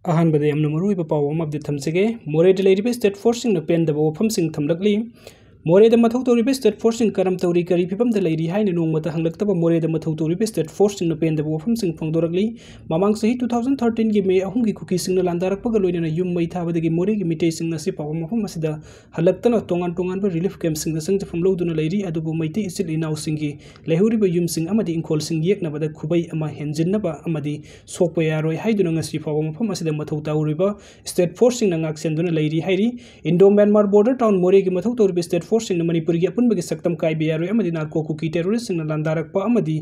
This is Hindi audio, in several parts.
अहानबदे यामना मरुइबा पाव अमा अपडेट थमसगे मोरेदा लेरिबे स्टेट फोर्सिंग न पेंदबो वफमसिंग थमलकली मोरेदा मथौ तौरिबे स्टेट फोर्सिंग करम तौरी करी फिबम द लेरी हाइन नोंगमता हंगलक्तबा मोरेदा मथौ तौरिबे स्टेट फोर्सिंग न पेंदबो वफमसिंग फोंदोरकली ममांग सही 2013 गी मे अहुम गी कुकीसिंग न लांदारकपग लोइना युम मै थाबदगी मोरे गी मिटेसिंग नसि पाव मफम असिदा हलक्तना तोंगान तोंगान बा रिलीफ कैंप सिंग संग जफम लौदुना लेरी अदुबो मैते इसिल इनाउ सिंगी लेहुरिबा युम सिंग अमदि इंखोल सिंग येकनबदा खुबै अमा हेंजिनबा अमदि सोकपा यारोय हाइदुना ngasi पाव मफम असिदा मथौ तौरिबा स्टेट फोर्सिंग न ngaksenदुना लेरी हाइरी इंडो म्यांमार बॉर्डर टाउन मोरे गी मथौ तौरिबे स्टेट फोर्सिंग न मणिपुर की अपुनबगी सक्तम कायबे यारोय अमदि नार्को कुकी टेररिस्ट न लांदारकपा अमदि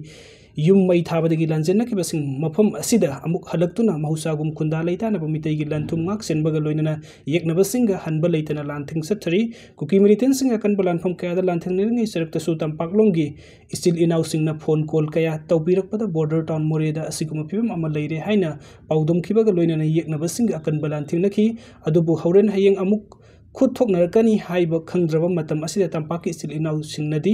युम मै थाबदगी लांजेनकिबसिंग मफम असिदा अमुक हलक्तुना महौसागुम खुंदा लेतानबा मितैगी लांथुम ngaksenबगा लोइनना येकनबसिंगा हनबा लेतना लांथिंग सथरी कुकी मिलिटेंसिंग अकनबा लांफम कयादा लांथिंगनेंगी सरक्तसु तंपाकलोंगी इस्टिल इनाउसिंगना फोन कॉल कया तौबिरकपदा बॉर्डर टाउन मोरेदा असिगुम फिबम अमा लेरे हाइना पाउदमखिबगा लोइनना येकनबसिंग अकनबा लांथिंगनखि अदुबु हौरेन हयेंग अमुक खुद थोकनरकनी हाइब खंद्रब मतम असिदा तंपाकी इस्टिल इनाउ सिंगनदी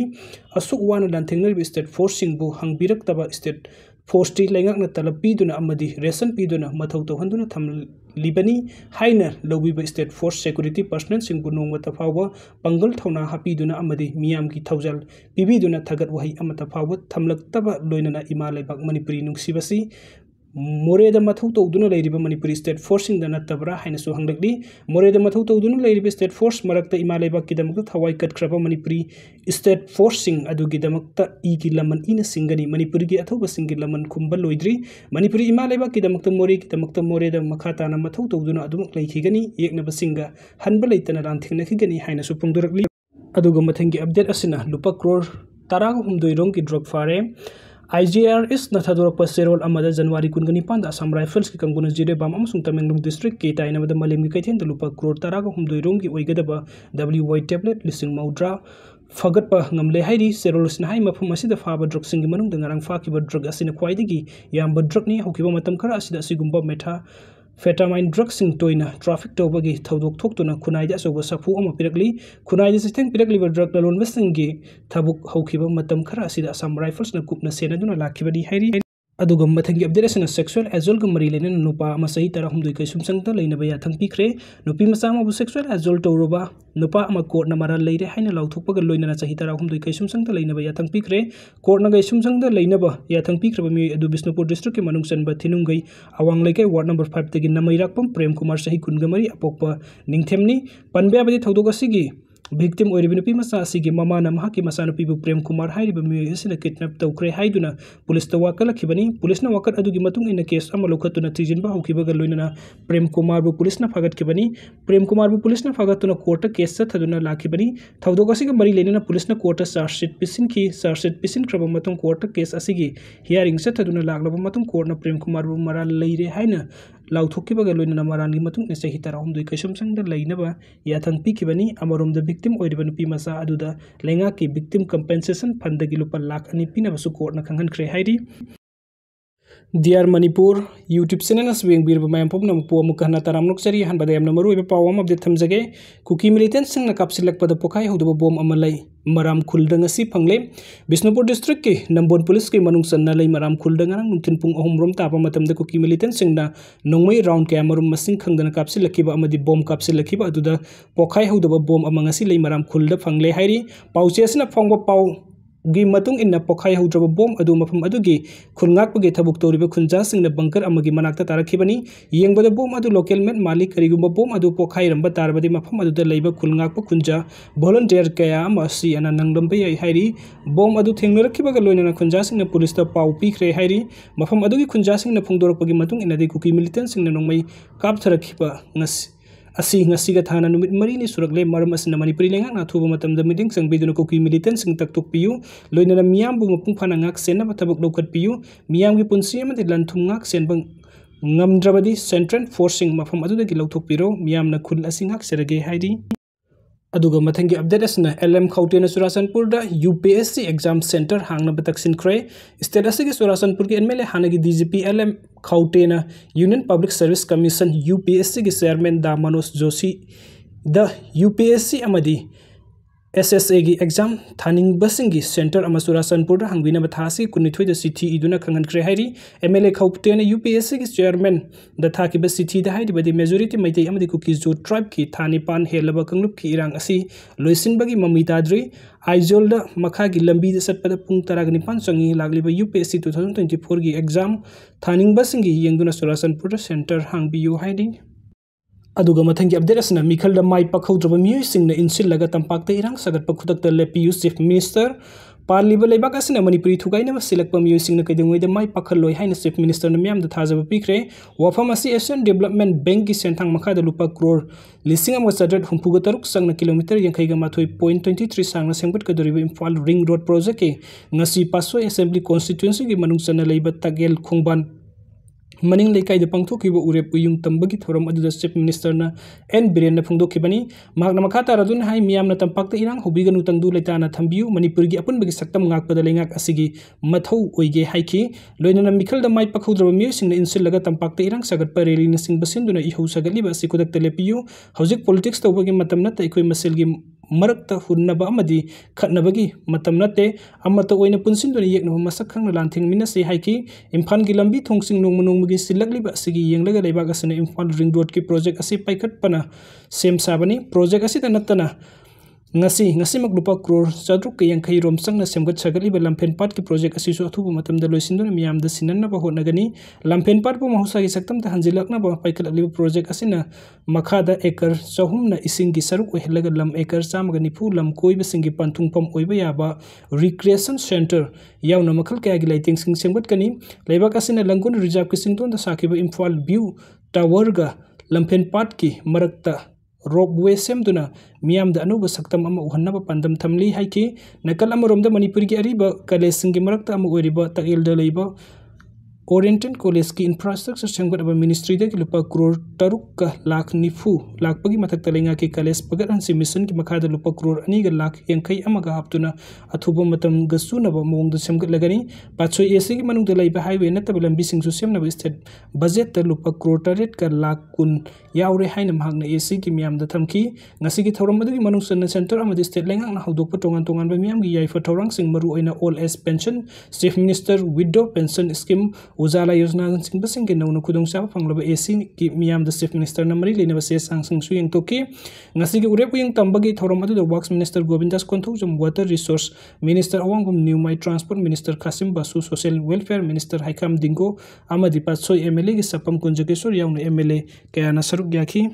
असुक वाना लांथिंगनरिबि स्टेट फोर्स सिंगबु हंगबिरक्तबा स्टेट फोर्स टी लेंगकना तलब पीदुना अमदि रेशन पीदुना मथौ तौहंदुना थमलिबनी हाइना लौबिबा स्टेट फोर्स सिक्योरिटी पर्सनल सिंगबु नोंगमता फावबा पंगल थौना हापीदुना अमदि मियामगी थौजल पिबीदुना थगत वही अमता फावबा थमलक्तबा लोइनना इमा लेबाक मणिपुरी नुंगसिबसी मोरेदा मथौ तौदुना लेरिबा मणिपुरी स्टेट फोर्सिंग द नत्तबरा हाइनसु हंगलकली मोरेदा मथौ तौदुना लेरिबा स्टेट फोर्स मरक्ता इमा लेबाक किदमक थवाई कटख्रबा मणिपुरी स्टेट फोर्सिंग अदुगिदमक इगी लमन इना सिंगनी मणिपुरी गी अथौबा सिंगी लमन खुंबा लोइद्री मणिपुरी इमा लेबाक किदमक मोरे किदमक मोरेदा मखाताना मथौ तौदुना अदुमक लेखिगनी येकनबा सिंगा हनबा लेतना लांथिंगनखिगनी हाइनसु फोंदोरकली अदुगा मथंगी अपडेट असिना लुपा क्रोर तराग हुमदोइरोंग की ड्रग फारे IGRS नथादोरप सेरोल अमदा जनवरी कुनगनी पांदा असम राइफल्स की कंगुना जिरे बाम अमसुंग तमेंगलोंग डिस्ट्रिक्ट के ताइनबदा मलेमगी कैथेन लुपा क्रोर तराग हुमदोइरोंग की ओइगदबा WY टेबलेट लिसिंग मौद्रा फगटपा ngamle hairi serolus na hai mafum asida faba drug singi manung dangarang fakiba drug asina khwaidagi yamba drug ni hokiba matam khara asida asigumba metha फेटामाइन ड्रग सिंग तोइना ट्रैफिक तौबगी थौदोक थोक्तुना खुनाइदा असोबा सफु अमा पिरकली खुनाइदा सिथेंग पिरकलीबा ड्रग ललोनबसिंगी थबुक हौखिबा मतम खरा असिदा असम राइफल्स न कुपना सेनादुना लाखिबदी हाइरी अदुगम मथंगी अपडेट असना सेक्सुअल एजोल ग मरी लेने नुपा अमा सही तरह हुमदुई कैसुम संगता लेनबा याथंग पिखरे नुपी मसा अमा सेक्सुअल एजोल तौरबा नुपा अमा कोर्ट न मरा लेरे हाइना लाउथोकपग लोइना सही तरह हुमदुई कैसुम संगता लेनबा याथंग पिखरे कोर्ट न कैसुम संगता लेनबा याथंग पिखरबा मी अदु बिष्णुपुर डिस्ट्रिक्ट के मनुंग सनबा थिनुंगई अवांग लेके वार्ड नंबर 5 तगी नमैराकपम प्रेम कुमार सही कुनगमरी अपोकपा निंगथेमनी पनबेबदी थौदोक असिगी victim oiribi nupi masa asigi mama na mahaki masa nupi bu prem kumar hairiba mi asina kidnap tawkre haiduna police ta wakala khibani police na wakat adugi matung ina case ama lokhatuna trijinba haukiba ga loinana prem kumar bu police na fagat khibani prem kumar bu police na fagatuna court case sa thaduna lakhibani thawdok asiga mari lenina police na court charge sheet pisin kraba matung court case asigi hearing sa thaduna laglaba matung court na prem kumar bu mara leire haina लाउथोकिबगा लोइना मरानगी मतुंग ने सही तरह हुमदुई कैसुम संग लेनबा याथंग पिखिबनी अमरोम द विक्टिम ओइरिबा नुपी मसा अदुदा लेंगा की विक्टिम कंपेंसेशन फंड दगी लुपा लाख अनि पिनबसु कोर्ट न खंगनख्रे हाइरी दियार मणिपुर यूट्यूब चैनल असवेंग बीरबा मायम पम नमपो मुकहना तरामनुक सरी हनबदा याम नमरुइबा पावम अपडेट थमजगे कुकी मिलिटेंट संग कापसिलकपदा पोखाई होदबा बॉम अमलै मराम खुलदंग असि फंगले बिष्णुपुर डिस्ट्रिक्ट के नंबोन पुलिस के मनुंग सन्ना लै मराम खुलदंग नंग नुथिन पुंग अहुम रोम तापा मतमदा कुकी मिलिटेंट संगना नोंमै राउंड के मरुम मसिंग खंगदना कापसिलकिबा अमदि बॉम कापसिलकिबा अदुदा पोखाई होदबा बॉम अमंग असि लै मराम खुलदा फंगले हाइरी पाउचेसना फंगबा पाउ गी मतुंग इन्ना पोखाई हौद्रबा बॉम अदु मफम अदुगी खुनगाकपगे थबुक तौरिबा खुनजा सिंगना बंकर अमगी मनाक्ता तारखिबनी येंगबदा बॉम अदु लोकल मेट मालिक करिगुंबा बॉम अदु पोखाई रंबा तारबदि मफम अदुदा लैबा खुनगाकप खुनजा वॉलंटियर कया मसी अना नंगलंबे हाइरी बॉम अदु थेंगनरखिबगा लोइना खुनजा सिंगना पुलिस ता पाउ पिखरे हाइरी मफम अदुगी खुनजा सिंगना फुंगदोरपगी मतुंग इनादि कुकी मिलिटेंट सिंगना नोंमै कापथरखिबा ngasiga thana numit marini surakle maram asina manipuri lenga na thuba matamda meeting sangbiduna kuki militant sing taktok piyu loinana miyam bu mapung phana ngak senna bathabak lokat piyu miyam gi punsi amadi lanthum ngak senbang ngamdrabadi central forcing mafam aduda gi lauthok piro miyam na khul asing hak serage hairi अदुगा मथंगी अपडेट असना LM खौटेना सुरासनपुर दा UPSC एग्जाम सेंटर हांगना बतक्सिन क्रे स्टेट असगी सुरासनपुर के MLA हानगी DGP LM खौटेना union public service commission UPSC के चेयरमैन दा मनोज जोशी द UPSC अमदी SSA की एग्जाम थानिंग बसिंगी सेंटर अमसुरासनपुर हंगबिना बथासी कुनिथोय द सिटी इदुना खंगनख्रे हाइरी MLA खौपतेन UPSC की चेयरमैन द थाकी ब सिटी द हाइदी बदि मेजॉरिटी मैते अमदि कुकीजो ट्राइब की थानिपान हेलब कंगलुप की इरांग असि लोइसिनबगी ममिताद्री आइजोल द मखा की लंबी द सतपद पुंग तरागनिपान संगी लागलिब UPSC 2024 की एग्जाम थानिंग बसिंगी यंगुना सुरासनपुर सेंटर हंगबियो हाइदी अदुगा मथंगी अपडेट असना मिखल माई पखौद्रब मियोइसिंगना इनसिलगा तंपाक्ता इरांग सगटप खुदक्ता लेपियु चीफ मिनिस्टर पालिब लेबाक असना मणिपुरी थुगाइनब सिलक्पा मियोइसिंगना कैदंगैदा माई पखललोय हाइना चीफ मिनिस्टर न म्यामदा थाजब पिख्रे वाफम असि एशियन डेवलपमेंट बैंक की सेंथांग मखादा लुपा क्रोर 1,463 संगना किलोमीटर 82.23 सांगना सेंगबटकदोरिबा इम्फाल रिंग रोड प्रोजेक्ट के ngasi पासो असेंबली कॉन्स्टिट्यूएंसी की मनुंग चना लेबा तगेल खोंगबान मनिंग लेकाई द पांगथोकिबा उरेप उयुंग तंबगी थोरम अदुदा चीफ मिनिस्टर न एन बिरेन फोंदोखिबनी मागना मखाता रदुन हाई मियाम न तंपाक्ता इरांग होबिगनु तंगदु लेताना थंबियु मणिपुर की अपुनबगी सक्तम गाकपदा लेंगाक असिगी मथौ ओइगे हाइखि लोइनना मिखल द माई पखौद्रब मियोसिंग न इनसिलगा तंपाक्ता इरांग सगटपा रेली न सिंग बसिंदुना इहौ सगलिबा असि कुदक्ता लेपियु हौजिक पॉलिटिक्स तौबगी मतम नत इखोय मसेलगी मरक्ता हुन्नबा अमदी खटनबगी मतम नते अमत ओइना पुनसिंदुना येकनबा मसक खंगना लांथिंग मिनसे हाइखि इम्फाल की लंबी थोंगसिंग नोंमनोंमगी सिलगलिबा असिगी येंगलगा लेबाक असना इम्फाल रिंग रोड की प्रोजेक्ट असि पाइखटपना सेम साबनी प्रोजेक्ट असि नत्तना ngasi mak lupa crore 450 rom sangna semgat sagaliba lampen pat ki project asi so athuba matamda loisinduna miyam da sinanna ba honagani lampen pat bu mahusa gi saktam ta hanjilakna ba paikaliba project asina makha da ekar chahumna ising gi saruk ohelaga lam ekar chamaga nifu lam koiba singi panthungpam oiba yaba recreation center yauna makhal kaya gi lighting sing semgat kani leibak asina langun reserve ki sington da sakiba imphal view tower ga lampen pat ki marakta ropeway सेमदुना मियाम द अनुब सक्तम अमा उहन्नब पंदम थमली हाइकि नकल अमरोमद मणिपुर की अरिब कॉलेज सिंगी मरक्ता अमा ओइरिब तगेल द लेब ओरिएंटल कॉलेज की इंफ्रास्ट्रक्चर सेमगटब मिनिस्ट्री द लुपा क्रोर 3,90,000 लाखपगी मथक्ता लेंगा की कॉलेज पगत हंसी मिशन की मखाद लुपा क्रोर 2,80,000 अमगा हापतुना अथुब मतम गसुनब मोंग द सेमगट लगनी पाछोय एसी की मनुंग द लेब हाईवे नतब लंबी सिंगसु सेमनब स्टेट बजेट द लुपा क्रोर 3,00,000 कुन यावरे हाइन महंगना एसी की मियाम द थमकी ngasi की थौरम अदुगी मनुंग सेंटर अमदि स्टेट लेंगांगना हौदोकप तोंगान तोंगान बा मियाम की याइफा थौरांग सिंग मरु ओइना all age pension chief minister widow pension scheme Ujala Yojana सिंग बसिंग के नौन खुदोंग साब फंगलब एसी की मियाम द चीफ मिनिस्टर नमरी लेने बसे सांगसिंग सुयंग तोकी ngasi की उरेप उयंग तंबगी थौरम अदु works minister Govindas Konthoujam water resource minister Awangbou Newmai transport minister Khashim बासु social welfare minister Heikham Dingo अमदि पाछोय MLA की सपम कुंजकेश्वर याउन MLA कयाना सरुक याखी